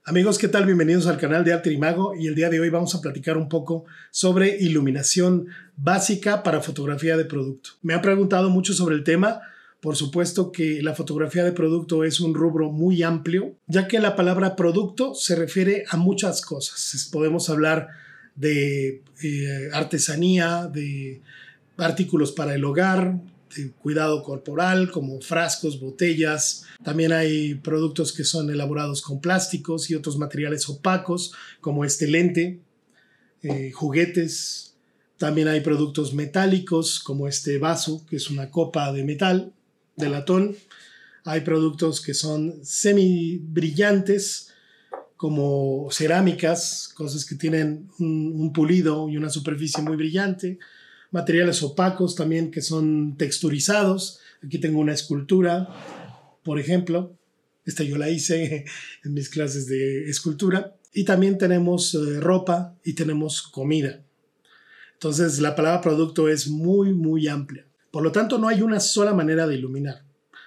Amigos, ¿qué tal? Bienvenidos al canal de Arterimago y el día de hoy vamos a platicar un poco sobre iluminación básica para fotografía de producto. Me han preguntado mucho sobre el tema. Por supuesto que la fotografía de producto es un rubro muy amplio, ya que la palabra producto se refiere a muchas cosas. Podemos hablar de artesanía, de artículos para el hogar, de cuidado corporal como frascos, botellas. También hay productos que son elaborados con plásticos y otros materiales opacos como este lente, juguetes. También hay productos metálicos como este vaso, que es una copa de metal, de latón. Hay productos que son semi brillantes como cerámicas, cosas que tienen un pulido y una superficie muy brillante. Materiales opacos también que son texturizados. Aquí tengo una escultura, por ejemplo. Esta yo la hice en mis clases de escultura. Y también tenemos ropa y tenemos comida. Entonces la palabra producto es muy amplia. Por lo tanto, no hay una sola manera de iluminar.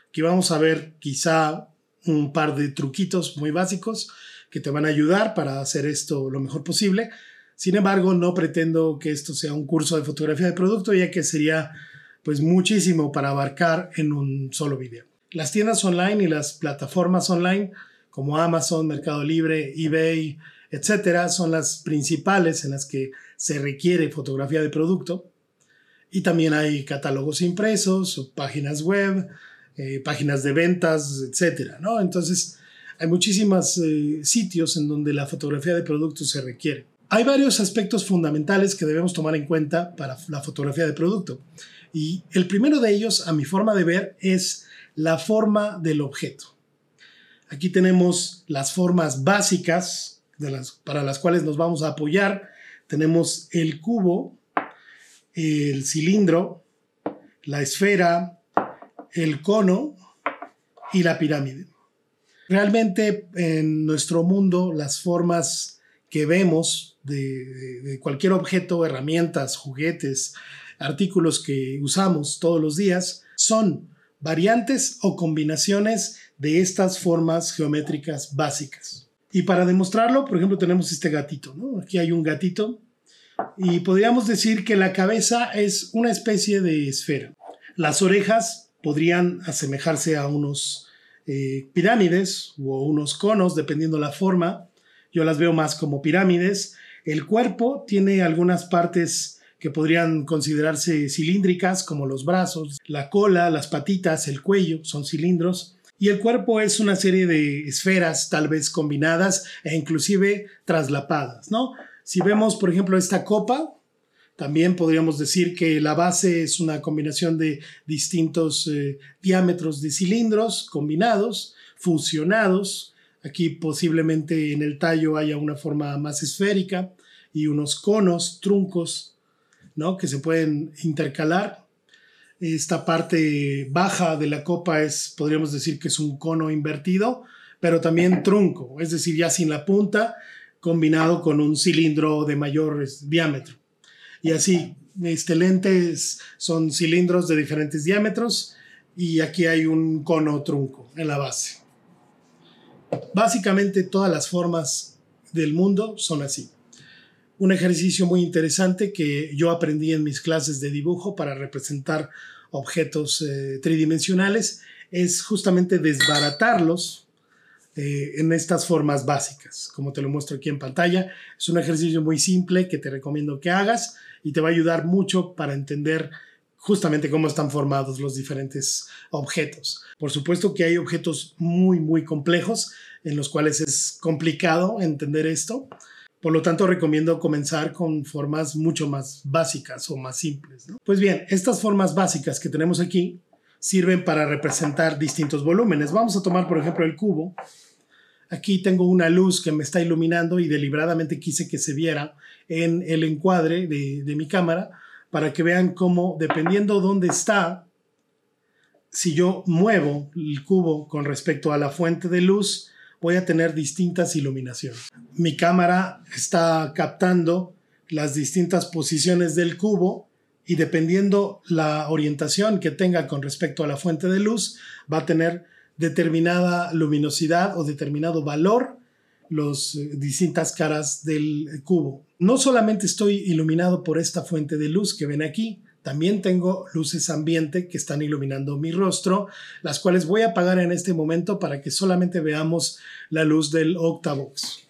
Aquí vamos a ver quizá un par de truquitos muy básicos que te van a ayudar para hacer esto lo mejor posible. Sin embargo, no pretendo que esto sea un curso de fotografía de producto, ya que sería pues muchísimo para abarcar en un solo video. Las tiendas online y las plataformas online como Amazon, Mercado Libre, eBay, etcétera, son las principales en las que se requiere fotografía de producto. Y también hay catálogos impresos, páginas web, páginas de ventas, etcétera, ¿no? Entonces, hay muchísimos sitios en donde la fotografía de producto se requiere. Hay varios aspectos fundamentales que debemos tomar en cuenta para la fotografía de producto. Y el primero de ellos, a mi forma de ver, es la forma del objeto. Aquí tenemos las formas básicas para las cuales nos vamos a apoyar. Tenemos el cubo, el cilindro, la esfera, el cono y la pirámide. Realmente en nuestro mundo las formas que vemos de cualquier objeto, herramientas, juguetes, artículos que usamos todos los días son variantes o combinaciones de estas formas geométricas básicas. Y para demostrarlo, por ejemplo, tenemos este gatito, ¿no? Aquí hay un gatito y podríamos decir que la cabeza es una especie de esfera. Las orejas podrían asemejarse a unos pirámides o unos conos, dependiendo la forma. Yo las veo más como pirámides. El cuerpo tiene algunas partes que podrían considerarse cilíndricas, como los brazos, la cola, las patitas, el cuello, son cilindros. Y el cuerpo es una serie de esferas, tal vez combinadas e inclusive traslapadas, ¿no? Si vemos, por ejemplo, esta copa, también podríamos decir que la base es una combinación de distintos diámetros de cilindros combinados, fusionados. Aquí posiblemente en el tallo haya una forma más esférica y unos conos, truncos, ¿no? Que se pueden intercalar. Esta parte baja de la copa podríamos decir que es un cono invertido, pero también trunco, es decir, ya sin la punta, combinado con un cilindro de mayor diámetro. Y así, lentes son cilindros de diferentes diámetros y aquí hay un cono trunco en la base. Básicamente todas las formas del mundo son así. Un ejercicio muy interesante que yo aprendí en mis clases de dibujo para representar objetos tridimensionales es justamente desbaratarlos en estas formas básicas, como te lo muestro aquí en pantalla. Es un ejercicio muy simple que te recomiendo que hagas y te va a ayudar mucho para entender justamente cómo están formados los diferentes objetos. Por supuesto que hay objetos muy complejos en los cuales es complicado entender esto. Por lo tanto, recomiendo comenzar con formas mucho más básicas o más simples, ¿no? Pues bien, estas formas básicas que tenemos aquí sirven para representar distintos volúmenes. Vamos a tomar, por ejemplo, el cubo. Aquí tengo una luz que me está iluminando y deliberadamente quise que se viera en el encuadre de mi cámara para que vean cómo, dependiendo dónde está, si yo muevo el cubo con respecto a la fuente de luz, voy a tener distintas iluminaciones. Mi cámara está captando las distintas posiciones del cubo y dependiendo la orientación que tenga con respecto a la fuente de luz, va a tener determinada luminosidad o determinado valor las distintas caras del cubo. No solamente estoy iluminado por esta fuente de luz que ven aquí, también tengo luces ambiente que están iluminando mi rostro, las cuales voy a apagar en este momento para que solamente veamos la luz del Octavox.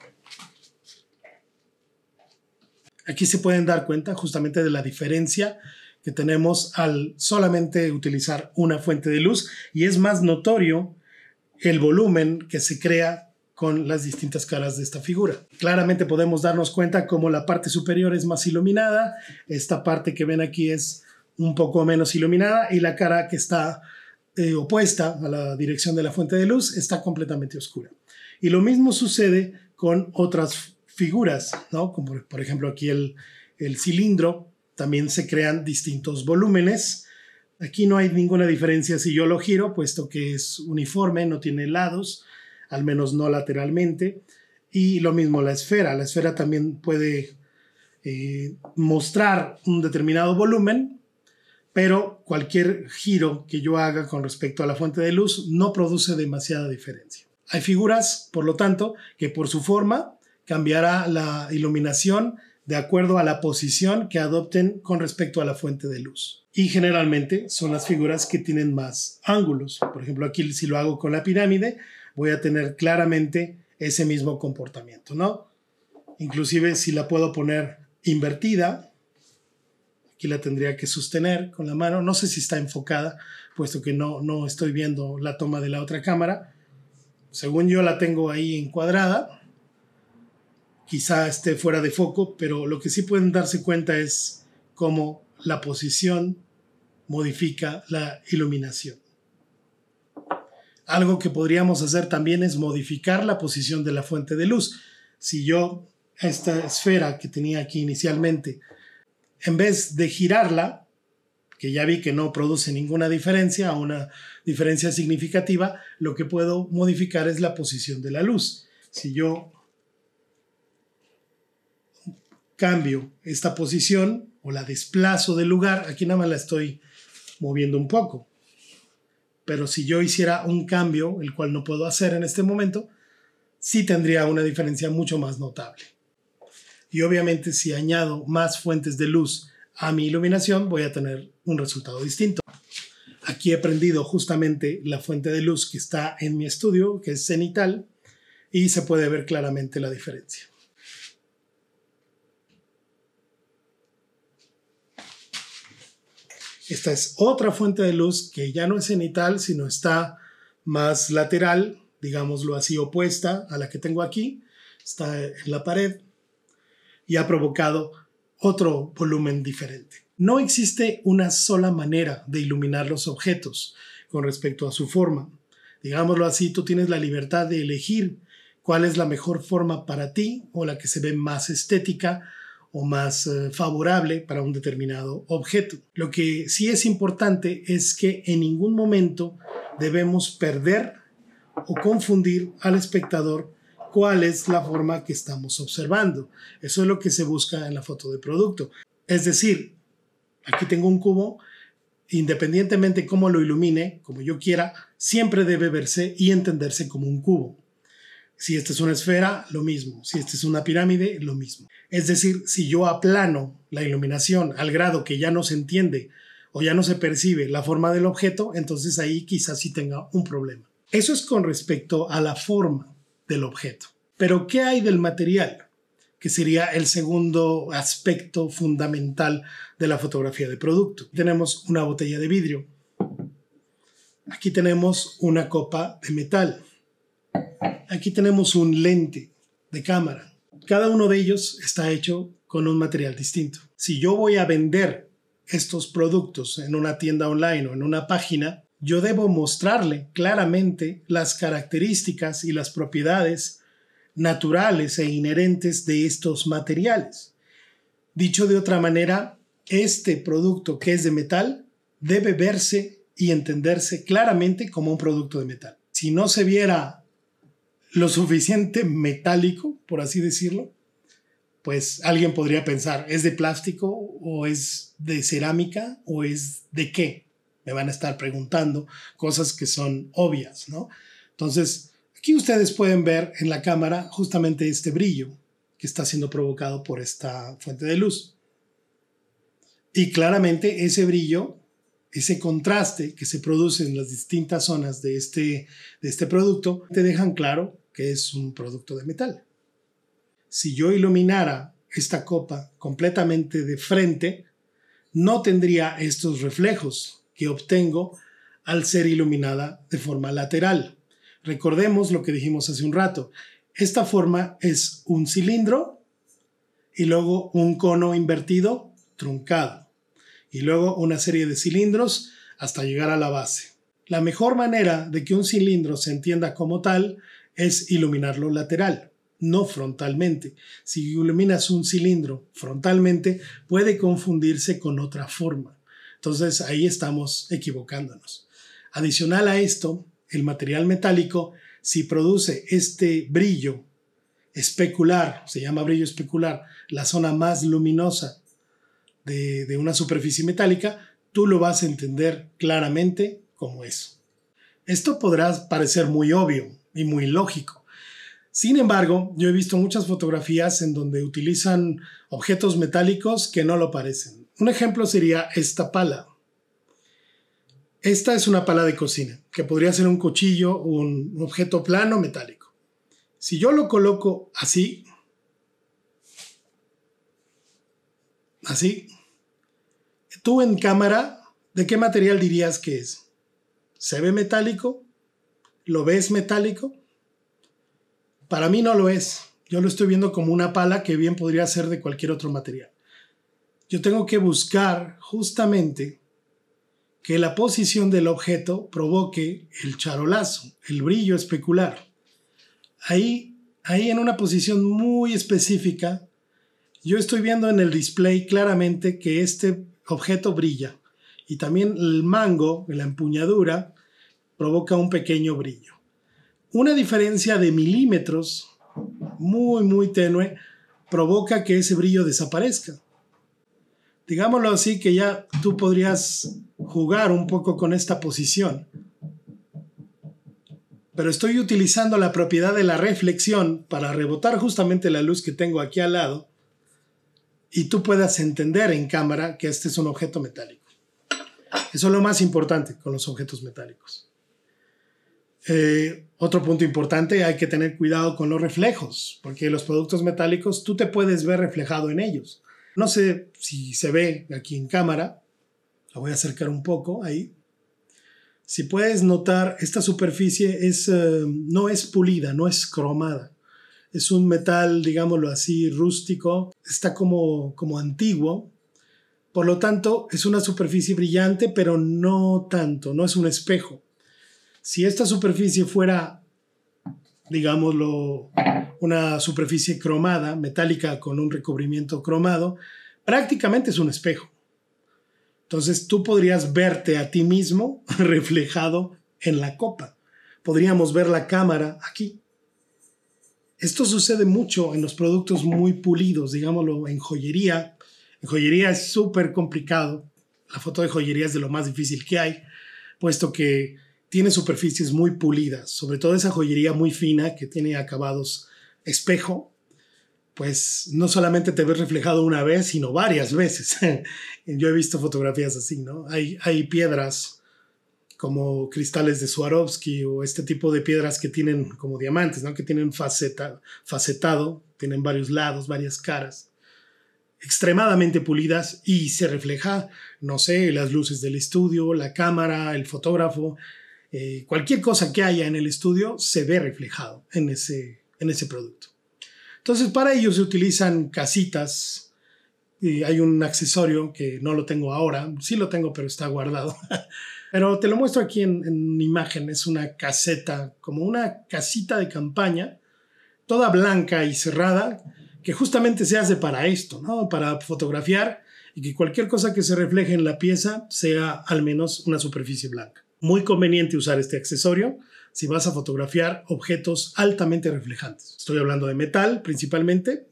Aquí se pueden dar cuenta justamente de la diferencia que tenemos al solamente utilizar una fuente de luz, y es más notorio el volumen que se crea con las distintas caras de esta figura. Claramente podemos darnos cuenta cómo la parte superior es más iluminada, esta parte que ven aquí es un poco menos iluminada y la cara que está opuesta a la dirección de la fuente de luz está completamente oscura. Y lo mismo sucede con otras figuras, ¿no? Como por ejemplo aquí el cilindro, también se crean distintos volúmenes. Aquí no hay ninguna diferencia si yo lo giro, puesto que es uniforme, no tiene lados, al menos no lateralmente. Y lo mismo la esfera también puede mostrar un determinado volumen, pero cualquier giro que yo haga con respecto a la fuente de luz no produce demasiada diferencia. Hay figuras, por lo tanto, que por su forma cambiará la iluminación de acuerdo a la posición que adopten con respecto a la fuente de luz. Y generalmente son las figuras que tienen más ángulos. Por ejemplo, aquí si lo hago con la pirámide, voy a tener claramente ese mismo comportamiento, ¿no? Inclusive si la puedo poner invertida, aquí la tendría que sostener con la mano. No sé si está enfocada, puesto que no estoy viendo la toma de la otra cámara. Según yo la tengo ahí encuadrada. Quizá esté fuera de foco, pero lo que sí pueden darse cuenta es cómo la posición modifica la iluminación. Algo que podríamos hacer también es modificar la posición de la fuente de luz. Si yo esta esfera que tenía aquí inicialmente, en vez de girarla, que ya vi que no produce ninguna diferencia, una diferencia significativa, lo que puedo modificar es la posición de la luz. Si yo cambio esta posición o la desplazo del lugar, aquí nada más la estoy moviendo un poco, pero si yo hiciera un cambio, el cual no puedo hacer en este momento, sí tendría una diferencia mucho más notable. Y obviamente si añado más fuentes de luz a mi iluminación, voy a tener un resultado distinto. Aquí he prendido justamente la fuente de luz que está en mi estudio, que es cenital, y se puede ver claramente la diferencia. Esta es otra fuente de luz que ya no es cenital, sino está más lateral, digámoslo así, opuesta a la que tengo aquí. Está en la pared y ha provocado otro volumen diferente. No existe una sola manera de iluminar los objetos con respecto a su forma. Digámoslo así, tú tienes la libertad de elegir cuál es la mejor forma para ti o la que se ve más estética o más favorable para un determinado objeto. Lo que sí es importante es que en ningún momento debemos perder o confundir al espectador cuál es la forma que estamos observando. Eso es lo que se busca en la foto de producto. Es decir, aquí tengo un cubo, independientemente de cómo lo ilumine, como yo quiera, siempre debe verse y entenderse como un cubo. Si esta es una esfera, lo mismo. Si esta es una pirámide, lo mismo. Es decir, si yo aplano la iluminación al grado que ya no se entiende o ya no se percibe la forma del objeto, entonces ahí quizás sí tenga un problema. Eso es con respecto a la forma del objeto. Pero ¿qué hay del material? Que sería el segundo aspecto fundamental de la fotografía de producto. Tenemos una botella de vidrio. Aquí tenemos una copa de metal. Aquí tenemos un lente de cámara. Cada uno de ellos está hecho con un material distinto. Si yo voy a vender estos productos en una tienda online o en una página, yo debo mostrarle claramente las características y las propiedades naturales e inherentes de estos materiales. Dicho de otra manera, este producto que es de metal debe verse y entenderse claramente como un producto de metal. Si no se viera lo suficiente metálico, por así decirlo, pues alguien podría pensar, ¿es de plástico o es de cerámica o es de qué? Me van a estar preguntando cosas que son obvias, ¿no? Entonces, Aquí ustedes pueden ver en la cámara justamente este brillo que está siendo provocado por esta fuente de luz. Y claramente ese brillo, ese contraste que se produce en las distintas zonas de este producto, te dejan claro que es un producto de metal. Si yo iluminara esta copa completamente de frente, no tendría estos reflejos que obtengo al ser iluminada de forma lateral. Recordemos lo que dijimos hace un rato. Esta forma es un cilindro y luego un cono invertido truncado y luego una serie de cilindros hasta llegar a la base. La mejor manera de que un cilindro se entienda como tal es iluminarlo lateral, no frontalmente. Si iluminas un cilindro frontalmente, puede confundirse con otra forma. Entonces ahí estamos equivocándonos. Adicional a esto, el material metálico, si produce este brillo especular, se llama brillo especular, la zona más luminosa de una superficie metálica, tú lo vas a entender claramente como eso. Esto podrá parecer muy obvio y muy lógico. Sin embargo, yo he visto muchas fotografías en donde utilizan objetos metálicos que no lo parecen. Un ejemplo sería esta pala. Esta es una pala de cocina, que podría ser un cuchillo o un objeto plano metálico. Si yo lo coloco así, tú en cámara, ¿de qué material dirías que es? ¿Se ve metálico? ¿Lo ves metálico? Para mí no lo es. Yo lo estoy viendo como una pala que bien podría ser de cualquier otro material. Yo tengo que buscar justamente que la posición del objeto provoque el charolazo, el brillo especular. Ahí en una posición muy específica, yo estoy viendo en el display claramente que este objeto brilla. Y también el mango, la empuñadura, provoca un pequeño brillo. Una diferencia de milímetros muy tenue provoca que ese brillo desaparezca. Digámoslo así, que ya tú podrías jugar un poco con esta posición. Pero estoy utilizando la propiedad de la reflexión para rebotar justamente la luz que tengo aquí al lado y tú puedas entender en cámara que este es un objeto metálico. Eso es lo más importante con los objetos metálicos. Otro punto importante, hay que tener cuidado con los reflejos, porque los productos metálicos tú te puedes ver reflejado en ellos. No sé si se ve aquí en cámara, la voy a acercar un poco ahí. Si puedes notar, esta superficie no es pulida, no es cromada. Es un metal, digámoslo así, rústico, está como antiguo. Por lo tanto, es una superficie brillante, pero no tanto, no es un espejo. Si esta superficie fuera, digámoslo, una superficie cromada, metálica con un recubrimiento cromado, prácticamente es un espejo. Entonces tú podrías verte a ti mismo reflejado en la copa. Podríamos ver la cámara aquí. Esto sucede mucho en los productos muy pulidos, digámoslo, en joyería. En joyería es súper complicado. La foto de joyería es de lo más difícil que hay, puesto que tiene superficies muy pulidas, sobre todo esa joyería muy fina que tiene acabados espejo, pues no solamente te ves reflejado una vez, sino varias veces. Yo he visto fotografías así, ¿no? Hay piedras como cristales de Swarovski o este tipo de piedras que tienen como diamantes, ¿no? Que tienen facetado, tienen varios lados, varias caras, extremadamente pulidas y se refleja, no sé, las luces del estudio, la cámara, el fotógrafo, cualquier cosa que haya en el estudio se ve reflejado en ese producto. Entonces, para ello se utilizan casitas. Y hay un accesorio que no lo tengo ahora, sí lo tengo, pero está guardado. Pero te lo muestro aquí en imagen. Es una caseta, como una casita de campaña, toda blanca y cerrada, que justamente se hace para esto, ¿no? Para fotografiar y que cualquier cosa que se refleje en la pieza sea al menos una superficie blanca. Muy conveniente usar este accesorio si vas a fotografiar objetos altamente reflejantes. Estoy hablando de metal principalmente,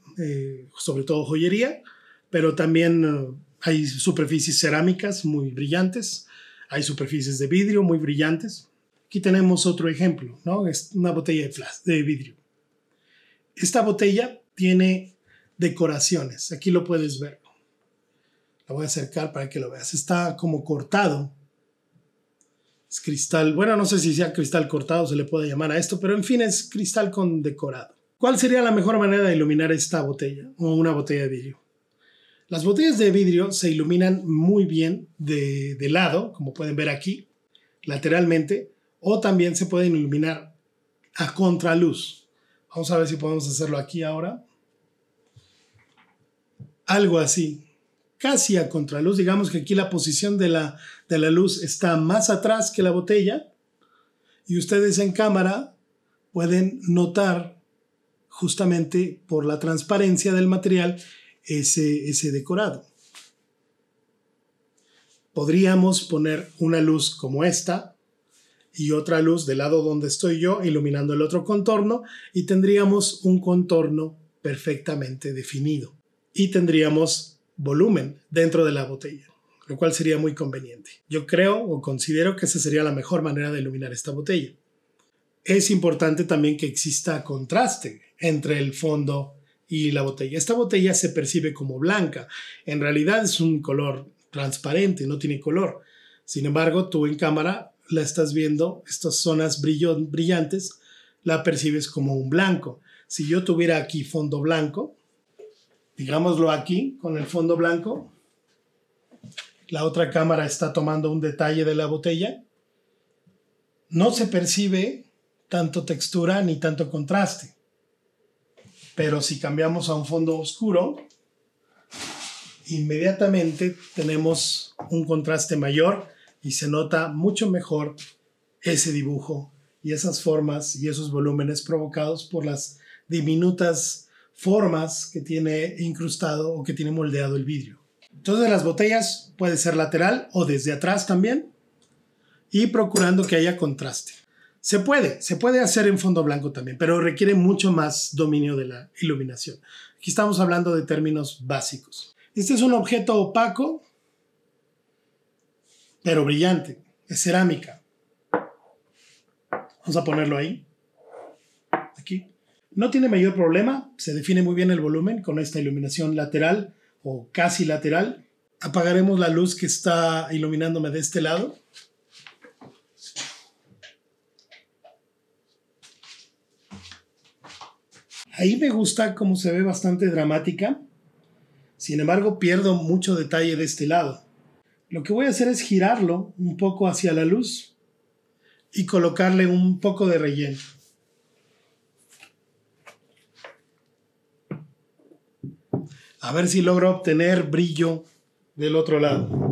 sobre todo joyería, pero también hay superficies cerámicas muy brillantes, hay superficies de vidrio muy brillantes, Aquí tenemos otro ejemplo, ¿no? Es una botella de vidrio. Esta botella tiene decoraciones. Aquí lo puedes ver. La voy a acercar para que lo veas. Está como cortado. Es cristal. Bueno, no sé si sea cristal cortado, se le puede llamar a esto, pero en fin, es cristal con decorado. ¿Cuál sería la mejor manera de iluminar esta botella o una botella de vidrio? Las botellas de vidrio se iluminan muy bien de lado, como pueden ver aquí, lateralmente, o también se pueden iluminar a contraluz. Vamos a ver si podemos hacerlo aquí ahora. Algo así, casi a contraluz. Digamos que aquí la posición de la luz está más atrás que la botella y ustedes en cámara pueden notar justamente por la transparencia del material ese decorado. Podríamos poner una luz como esta y otra luz del lado donde estoy yo iluminando el otro contorno y tendríamos un contorno perfectamente definido y tendríamos volumen dentro de la botella, lo cual sería muy conveniente. Yo creo o considero que esa sería la mejor manera de iluminar esta botella. Es importante también que exista contraste entre el fondo y la botella. Esta botella se percibe como blanca. En realidad es un color transparente, no tiene color. Sin embargo, tú en cámara la estás viendo, estas zonas brillantes, la percibes como un blanco. Si yo tuviera aquí fondo blanco, digámoslo aquí, con el fondo blanco, la otra cámara está tomando un detalle de la botella, no se percibe tanto textura ni tanto contraste. Pero si cambiamos a un fondo oscuro, inmediatamente tenemos un contraste mayor y se nota mucho mejor ese dibujo y esas formas y esos volúmenes provocados por las diminutas formas que tiene incrustado o que tiene moldeado el vidrio. Entonces las botellas puede ser lateral o desde atrás también y procurando que haya contraste. Se puede hacer en fondo blanco también, pero requiere mucho más dominio de la iluminación. Aquí estamos hablando de términos básicos. Este es un objeto opaco, pero brillante. Es cerámica. Vamos a ponerlo ahí. Aquí. No tiene mayor problema. Se define muy bien el volumen con esta iluminación lateral o casi lateral. Apagaremos la luz que está iluminándome de este lado. Ahí me gusta cómo se ve bastante dramática. Sin embargo, pierdo mucho detalle de este lado. Lo que voy a hacer es girarlo un poco hacia la luz y colocarle un poco de relleno. A ver si logro obtener brillo del otro lado.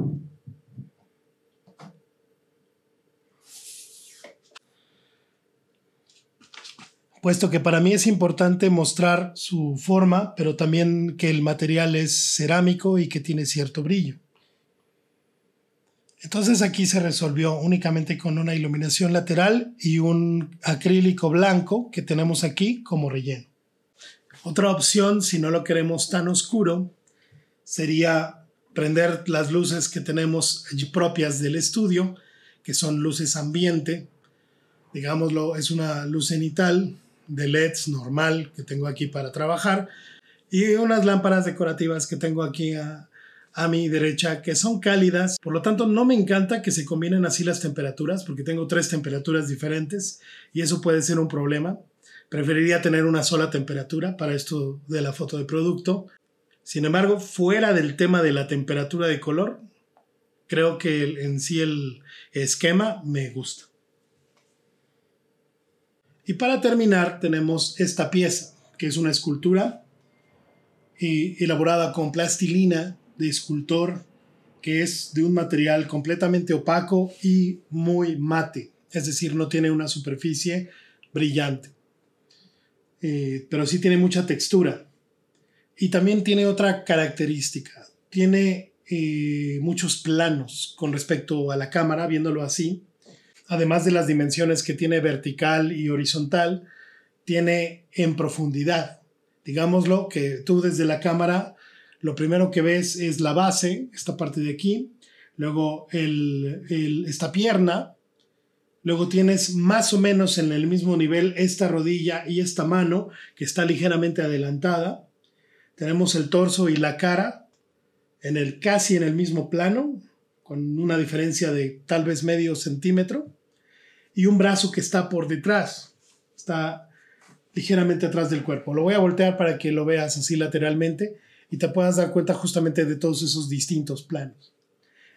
Puesto que para mí es importante mostrar su forma, pero también que el material es cerámico y que tiene cierto brillo. Entonces aquí se resolvió únicamente con una iluminación lateral y un acrílico blanco que tenemos aquí como relleno. Otra opción, si no lo queremos tan oscuro, sería prender las luces que tenemos propias del estudio, que son luces ambiente. Digámoslo, es una luz cenital de LEDs normal que tengo aquí para trabajar y unas lámparas decorativas que tengo aquí a mi derecha que son cálidas. Por lo tanto, no me encanta que se combinen así las temperaturas porque tengo 3 temperaturas diferentes y eso puede ser un problema. Preferiría tener una sola temperatura para esto de la foto de producto. Sin embargo, fuera del tema de la temperatura de color, creo que en sí el esquema me gusta. Y para terminar tenemos esta pieza, que es una escultura elaborada con plastilina de escultor, que es de un material completamente opaco y muy mate, es decir, no tiene una superficie brillante, pero sí tiene mucha textura. Y también tiene otra característica, tiene muchos planos con respecto a la cámara, viéndolo así. Además de las dimensiones que tiene vertical y horizontal, tiene en profundidad. Digámoslo que tú desde la cámara lo primero que ves es la base, esta parte de aquí, luego esta pierna, Luego tienes más o menos en el mismo nivel esta rodilla y esta mano que está ligeramente adelantada. Tenemos el torso y la cara casi en el mismo plano, con una diferencia de tal vez medio centímetro. Y un brazo que está por detrás, está ligeramente atrás del cuerpo. Lo voy a voltear para que lo veas así lateralmente y te puedas dar cuenta justamente de todos esos distintos planos.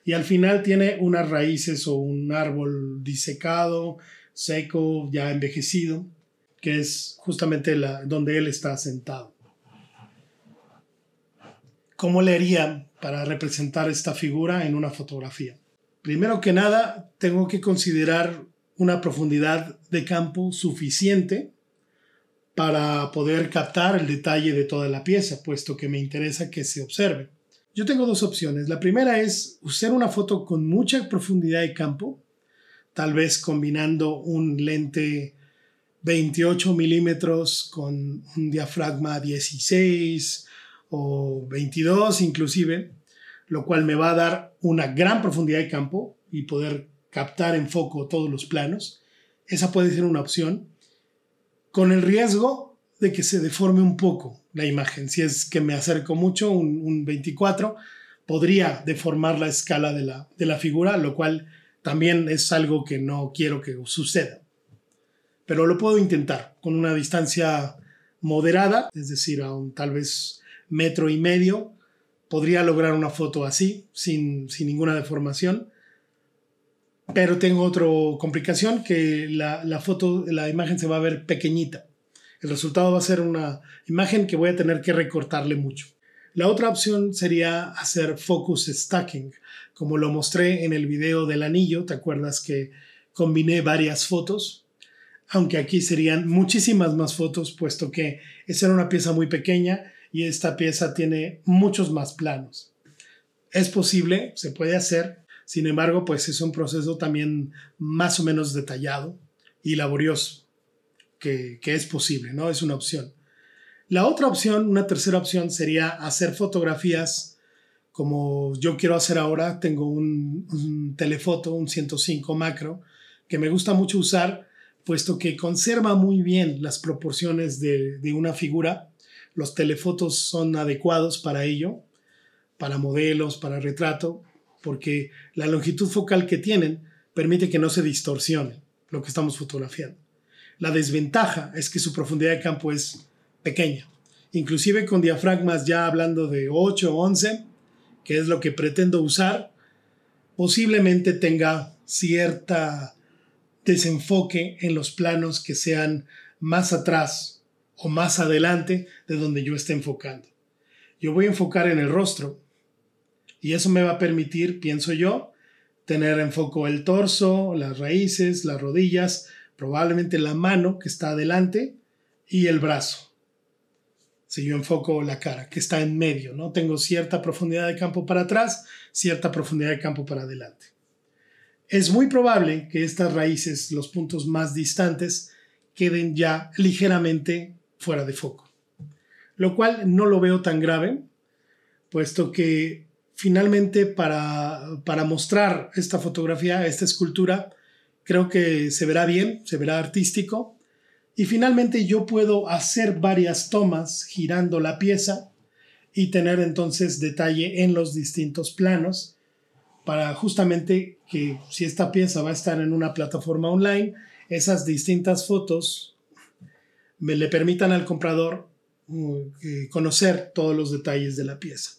Y al final tiene unas raíces o un árbol disecado, seco, ya envejecido, que es justamente donde él está sentado. ¿Cómo le haría para representar esta figura en una fotografía? Primero que nada, tengo que considerar una profundidad de campo suficiente para poder captar el detalle de toda la pieza, puesto que me interesa que se observe. Yo tengo dos opciones. La primera es usar una foto con mucha profundidad de campo, tal vez combinando un lente 28 milímetros con un diafragma 16 o 22 inclusive, lo cual me va a dar una gran profundidad de campo y poder captar en foco todos los planos. Esa puede ser una opción, con el riesgo de que se deforme un poco la imagen. Si es que me acerco mucho, un 24, podría deformar la escala de la figura, lo cual también es algo que no quiero que suceda. Pero lo puedo intentar con una distancia moderada, es decir, a tal vez 1,5 metros, podría lograr una foto así, sin ninguna deformación. Pero tengo otra complicación, que la imagen se va a ver pequeñita. El resultado va a ser una imagen que voy a tener que recortarle mucho. La otra opción sería hacer focus stacking, como lo mostré en el video del anillo. ¿Te acuerdas que combiné varias fotos? Aunque aquí serían muchísimas más fotos, puesto que esa era una pieza muy pequeña y esta pieza tiene muchos más planos. Es posible, se puede hacer. Sin embargo, pues es un proceso también más o menos detallado y laborioso, que es posible, ¿no? Es una opción. La otra opción, una tercera opción, sería hacer fotografías como yo quiero hacer ahora. Tengo un telefoto, un 105 macro, que me gusta mucho usar, puesto que conserva muy bien las proporciones de una figura. Los telefotos son adecuados para ello, para modelos, para retrato, porque la longitud focal que tienen permite que no se distorsione lo que estamos fotografiando. La desventaja es que su profundidad de campo es pequeña. Inclusive con diafragmas ya hablando de 8 o 11, que es lo que pretendo usar, posiblemente tenga cierta desenfoque en los planos que sean más atrás o más adelante de donde yo esté enfocando. Yo voy a enfocar en el rostro, y eso me va a permitir, pienso yo, tener en foco el torso, las raíces, las rodillas, probablemente la mano que está adelante y el brazo. Si yo enfoco la cara, que está en medio, ¿no? Tengo cierta profundidad de campo para atrás, cierta profundidad de campo para adelante. Es muy probable que estas raíces, los puntos más distantes, queden ya ligeramente fuera de foco, lo cual no lo veo tan grave, puesto que finalmente para mostrar esta fotografía, esta escultura, creo que se verá bien, se verá artístico, y finalmente yo puedo hacer varias tomas girando la pieza y tener entonces detalle en los distintos planos, para justamente que si esta pieza va a estar en una plataforma online, esas distintas fotos le permitan al comprador conocer todos los detalles de la pieza.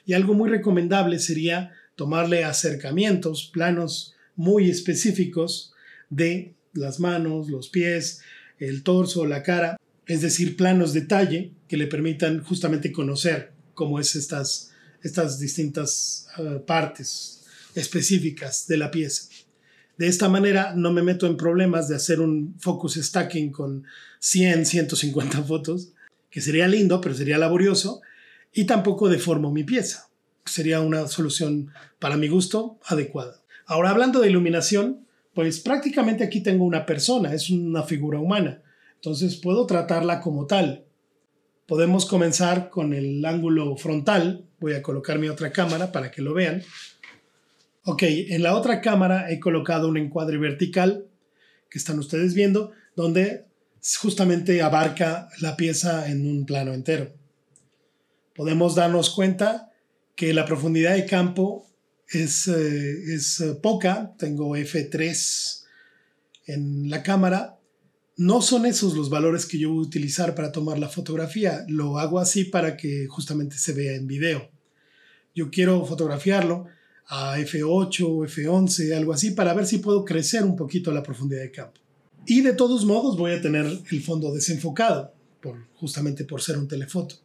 Y algo muy recomendable sería tomarle acercamientos, planos muy específicos de las manos, los pies, el torso, la cara, es decir, planos detalle que le permitan justamente conocer cómo es estas distintas partes específicas de la pieza. De esta manera no me meto en problemas de hacer un focus stacking con 100, 150 fotos, que sería lindo, pero sería laborioso, y tampoco deformo mi pieza. Sería una solución, para mi gusto, adecuada. Ahora, hablando de iluminación, pues prácticamente aquí tengo una persona, es una figura humana, entonces puedo tratarla como tal. Podemos comenzar con el ángulo frontal. Voy a colocar mi otra cámara para que lo vean. Ok, en la otra cámara he colocado un encuadre vertical que están ustedes viendo, donde justamente abarca la pieza en un plano entero. Podemos darnos cuenta que la profundidad de campo es poca. Tengo f3 en la cámara. No son esos los valores que yo voy a utilizar para tomar la fotografía. Lo hago así para que justamente se vea en video. Yo quiero fotografiarlo a f8 o f11, algo así, para ver si puedo crecer un poquito la profundidad de campo. Y de todos modos voy a tener el fondo desenfocado, justamente por ser un telefoto.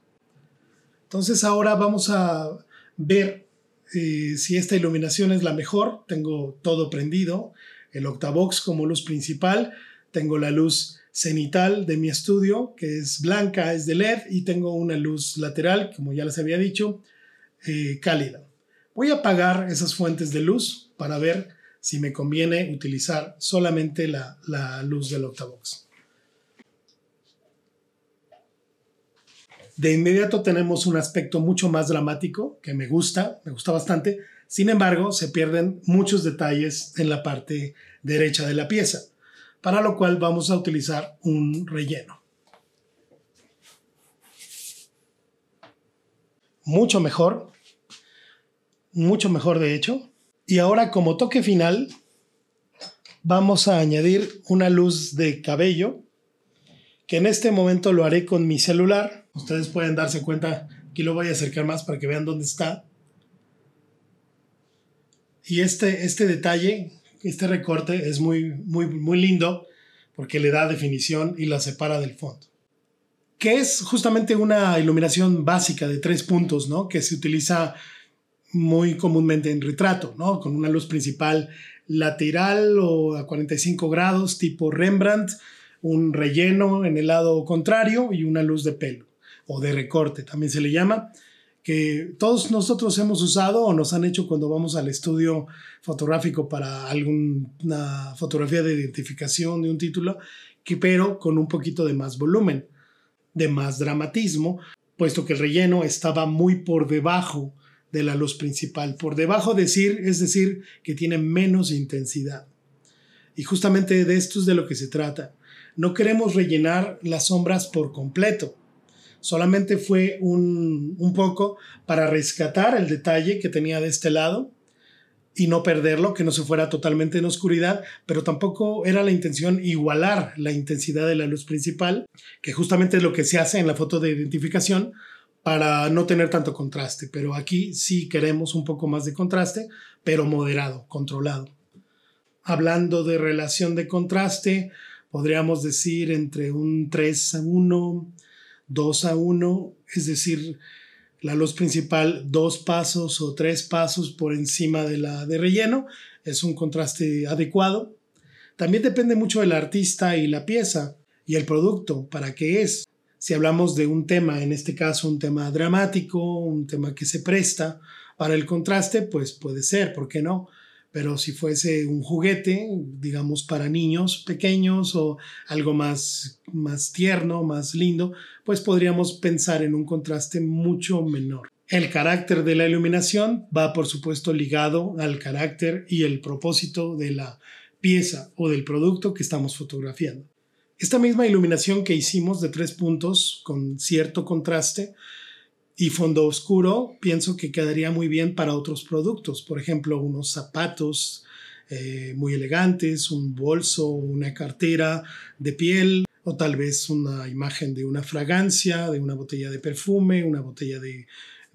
Entonces ahora vamos a ver si esta iluminación es la mejor. Tengo todo prendido, el Octavox como luz principal. Tengo la luz cenital de mi estudio, que es blanca, es de LED, y tengo una luz lateral, como ya les había dicho, cálida. Voy a apagar esas fuentes de luz para ver si me conviene utilizar solamente la luz del Octavox. De inmediato tenemos un aspecto mucho más dramático que me gusta bastante. Sin embargo, se pierden muchos detalles en la parte derecha de la pieza, para lo cual vamos a utilizar un relleno. Mucho mejor de hecho. Y ahora, como toque final, vamos a añadir una luz de cabello, que en este momento lo haré con mi celular. Ustedes pueden darse cuenta, aquí lo voy a acercar más para que vean dónde está. Y este detalle, este recorte es muy lindo, porque le da definición y la separa del fondo. Que es justamente una iluminación básica de 3 puntos, ¿no? Que se utiliza muy comúnmente en retrato, ¿no? Con una luz principal lateral o a 45 grados, tipo Rembrandt, un relleno en el lado contrario y una luz de pelo o de recorte, también se le llama, que todos nosotros hemos usado o nos han hecho cuando vamos al estudio fotográfico para alguna fotografía de identificación de un título, pero con un poquito de más volumen, de más dramatismo, puesto que el relleno estaba muy por debajo de la luz principal. Por debajo es decir, que tiene menos intensidad. Y justamente de esto es de lo que se trata. No queremos rellenar las sombras por completo. Solamente fue un poco para rescatar el detalle que tenía de este lado y no perderlo, que no se fuera totalmente en oscuridad, pero tampoco era la intención igualar la intensidad de la luz principal, que justamente es lo que se hace en la foto de identificación, para no tener tanto contraste. Pero aquí sí queremos un poco más de contraste, pero moderado, controlado. Hablando de relación de contraste, podríamos decir entre un 3:1, 2:1, es decir, la luz principal 2 pasos o 3 pasos por encima de la de relleno. Es un contraste adecuado. También depende mucho del artista y la pieza y el producto, para qué es. Si hablamos de un tema, en este caso un tema dramático, un tema que se presta para el contraste, pues puede ser, ¿por qué no? Pero si fuese un juguete, digamos para niños pequeños o algo más tierno, más lindo, pues podríamos pensar en un contraste mucho menor. El carácter de la iluminación va, por supuesto, ligado al carácter y el propósito de la pieza o del producto que estamos fotografiando. Esta misma iluminación que hicimos de 3 puntos con cierto contraste y fondo oscuro, pienso que quedaría muy bien para otros productos. Por ejemplo, unos zapatos muy elegantes, un bolso, una cartera de piel, o tal vez una imagen de una fragancia, de una botella de perfume, una botella de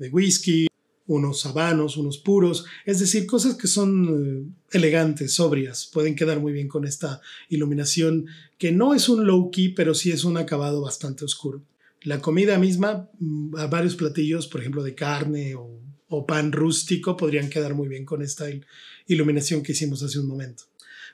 whisky, unos habanos, unos puros, es decir, cosas que son elegantes, sobrias, pueden quedar muy bien con esta iluminación que no es un low-key, pero sí es un acabado bastante oscuro. La comida misma, varios platillos, por ejemplo, de carne o pan rústico, podrían quedar muy bien con esta iluminación que hicimos hace un momento.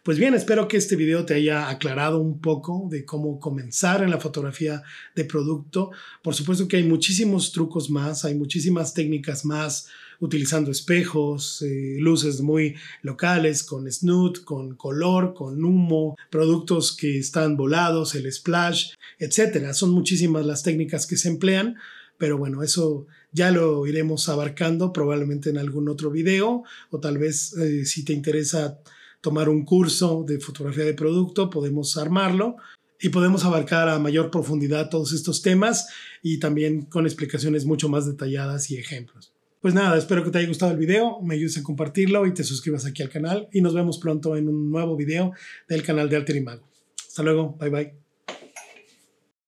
Pues bien, espero que este video te haya aclarado un poco de cómo comenzar en la fotografía de producto. Por supuesto que hay muchísimos trucos más, hay muchísimas técnicas más, utilizando espejos, luces muy locales, con snoot, con color, con humo, productos que están volados, el splash, etc. Son muchísimas las técnicas que se emplean, pero bueno, eso ya lo iremos abarcando probablemente en algún otro video, o tal vez si te interesa tomar un curso de fotografía de producto, podemos armarlo y podemos abarcar a mayor profundidad todos estos temas y también con explicaciones mucho más detalladas y ejemplos. Pues nada, espero que te haya gustado el video, me ayudes a compartirlo y te suscribas aquí al canal y nos vemos pronto en un nuevo video del canal de Alter Imago. Hasta luego, bye bye.